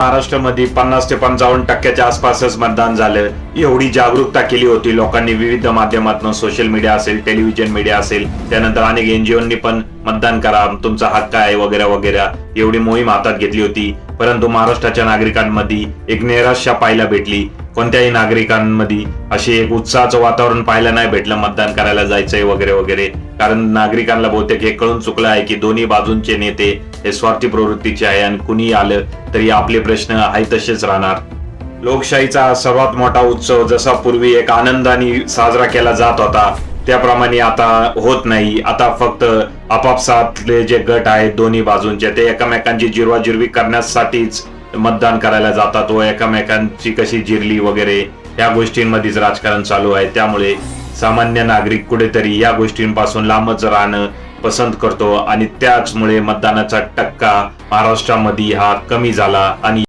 महाराष्ट्रामध्ये 50 ते 55% आसपासच मतदान झालं. एवढी जागरूकता केली होती लोकांनी विविध माध्यमातून, सोशल मीडिया असेल, टेलिव्हिजन मीडिया असेल, त्यानंतर अनेक एनजीओनी पण मतदान करा, तुमचा हक्क आहे वगैरे वगैरे एवढी मोहीम हातात घेतली होती. परंतु महाराष्ट्राच्या नागरिकांमध्ये एक निराशा पाहायला भेटली. कोणत्याही नागरिकांमध्ये अशी एक उत्साहाचं वातावरण पाहायला नाही भेटलं मतदान करायला जायचंय वगैरे वगैरे. कारण नागरिकांना बहुतेक हे कळून चुकलं आहे की दोन्ही बाजूंचे नेते हे स्वार्थी प्रवृत्तीचे आहे आणि कुणी आलं तरी आपले प्रश्न आहे तसेच राहणार. लोकशाहीचा सर्वात मोठा उत्सव जसा पूर्वी एक आनंदाने साजरा केला जात होता त्याप्रमाणे आता होत नाही. आता फक्त आपापसातले जे गट आहेत दोन्ही बाजूंचे ते एकमेकांची जिरवाजिरवी करण्यासाठीच मतदान करायला जातात व एकमेकांची कशी जिरली वगैरे या गोष्टींमध्येच राजकारण चालू आहे. त्यामुळे सामान्य नागरिक कुठेतरी या गोष्टींपासून लांबच राहणं पसंत करतो आणि त्याचमुळे मतदानाचा टक्का महाराष्ट्रामध्ये हा कमी झाला आणि